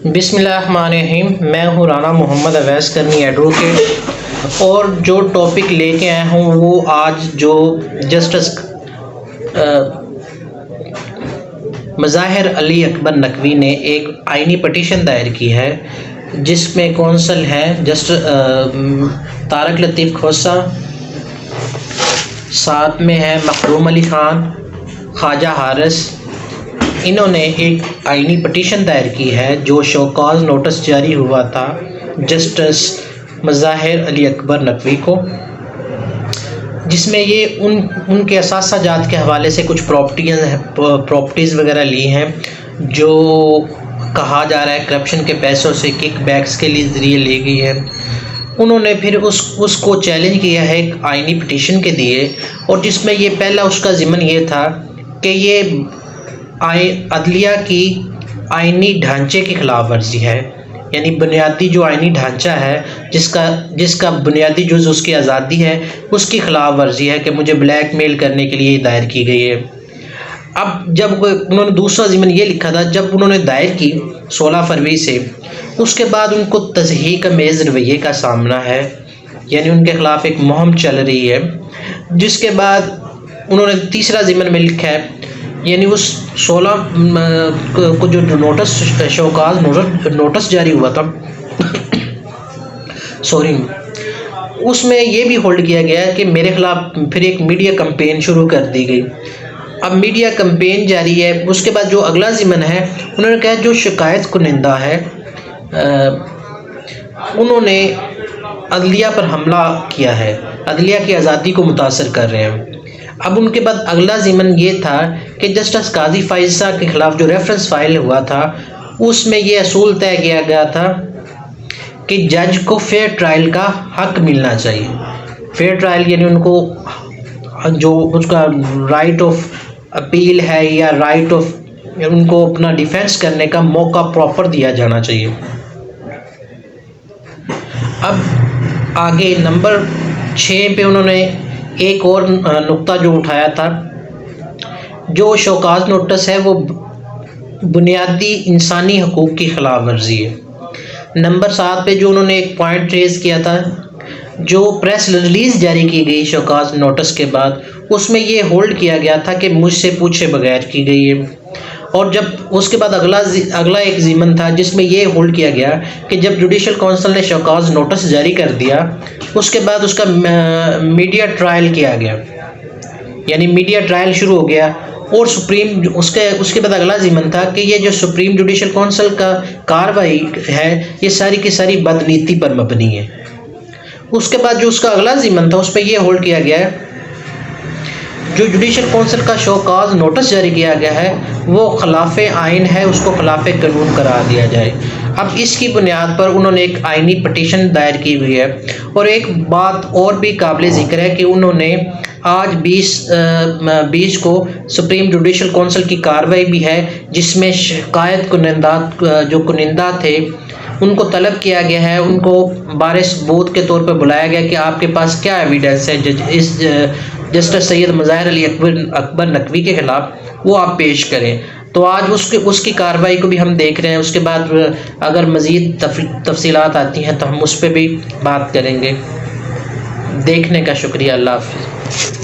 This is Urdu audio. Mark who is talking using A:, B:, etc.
A: بسم اللہ الرحمن الرحیم۔ میں ہوں رانا محمد اویس کرنی ایڈوکیٹ، اور جو ٹاپک لے کے آیا ہوں وہ آج جو جسٹس مظاہر علی اکبر نقوی نے ایک آئینی پٹیشن دائر کی ہے، جس میں کونسل ہیں جسٹس طارق لطیف کھوسہ، ساتھ میں ہے مخدوم علی خان، خواجہ حارث۔ انہوں نے ایک آئینی پٹیشن دائر کی ہے جو شوکاز نوٹس جاری ہوا تھا جسٹس مظاہر علی اکبر نقوی کو، جس میں یہ ان کے اثاثہ جات کے حوالے سے کچھ پراپرٹیز وغیرہ لی ہیں جو کہا جا رہا ہے کرپشن کے پیسوں سے کک بیکس کے لیے ذریعے لی گئی ہے۔ انہوں نے پھر اس کو چیلنج کیا ہے ایک آئینی پٹیشن کے دیے، اور جس میں یہ پہلا اس کا ضمن یہ تھا کہ یہ عدلیہ کی آئینی ڈھانچے کی خلاف ورزی ہے، یعنی بنیادی جو آئینی ڈھانچہ ہے جس کا بنیادی جز اس کی آزادی ہے، اس کی خلاف ورزی ہے کہ مجھے بلیک میل کرنے کے لیے دائر کی گئی ہے۔ اب جب انہوں نے دوسرا ضمن یہ لکھا تھا، جب انہوں نے دائر کی 16 فروری سے، اس کے بعد ان کو تضحیک امیز رویے کا سامنا ہے، یعنی ان کے خلاف ایک مہم چل رہی ہے، جس کے بعد انہوں نے تیسرا ضمن میں لکھا ہے، یعنی اس 16 کو جو نوٹس شوکاز نوٹس جاری ہوا تھا اس میں یہ بھی ہولڈ کیا گیا کہ میرے خلاف پھر ایک میڈیا کمپین شروع کر دی گئی۔ اب میڈیا کمپین جاری ہے، اس کے بعد جو اگلا ضمن ہے انہوں نے کہا جو شکایت کنندہ ہے انہوں نے عدلیہ پر حملہ کیا ہے، عدلیہ کی آزادی کو متاثر کر رہے ہیں۔ اب ان کے بعد اگلا ضمن یہ تھا کہ جسٹس قاضی فائز کے خلاف جو ریفرنس فائل ہوا تھا اس میں یہ اصول طے کیا گیا تھا کہ جج کو فیئر ٹرائل کا حق ملنا چاہیے۔ فیئر ٹرائل یعنی ان کو جو اس کا رائٹ آف اپیل ہے یا رائٹ آف ان کو اپنا ڈیفینس کرنے کا موقع پراپر دیا جانا چاہیے۔ اب آگے نمبر 6 پہ انہوں نے ایک اور نقطہ جو اٹھایا تھا، جو شوکاز نوٹس ہے وہ بنیادی انسانی حقوق کی خلاف ورزی ہے۔ نمبر 7 پہ جو انہوں نے ایک پوائنٹ ریز کیا تھا، جو پریس ریلیز جاری کی گئی شوکاز نوٹس کے بعد، اس میں یہ ہولڈ کیا گیا تھا کہ مجھ سے پوچھے بغیر کی گئی ہے، اور جب اس کے بعد اگلا ایک ضمن تھا جس میں یہ ہولڈ کیا گیا کہ جب جوڈیشل کونسل نے شوکاز نوٹس جاری کر دیا، اس کے بعد اس کا میڈیا ٹرائل کیا گیا، یعنی میڈیا ٹرائل شروع ہو گیا، اور اس کے بعد اگلا ضمن تھا کہ یہ جو سپریم جوڈیشل کونسل کا کاروائی ہے یہ ساری کی ساری بدنیتی پر مبنی ہے۔ اس کے بعد جو اس کا اگلا ضمن تھا اس پہ یہ ہولڈ کیا گیا ہے جو جوڈیشل کونسل کا شوکاز نوٹس جاری کیا گیا ہے وہ خلاف آئین ہے، اس کو خلاف قانون قرار دیا جائے۔ اب اس کی بنیاد پر انہوں نے ایک آئینی پٹیشن دائر کی ہوئی ہے، اور ایک بات اور بھی قابل ذکر ہے کہ انہوں نے آج 20 کو سپریم جوڈیشل کونسل کی کاروائی بھی ہے، جس میں شکایت کنندہ تھے ان کو طلب کیا گیا ہے، ان کو بارِ ثبوت کے طور پر بلایا گیا کہ آپ کے پاس کیا ایویڈنس ہے اس جسٹس سید مظاہر علی اکبر نقوی کے خلاف، وہ آپ پیش کریں۔ تو آج اس کی کاروائی کو بھی ہم دیکھ رہے ہیں، اس کے بعد اگر مزید تفصیلات آتی ہیں تو ہم اس پہ بھی بات کریں گے۔ دیکھنے کا شکریہ، اللہ حافظ۔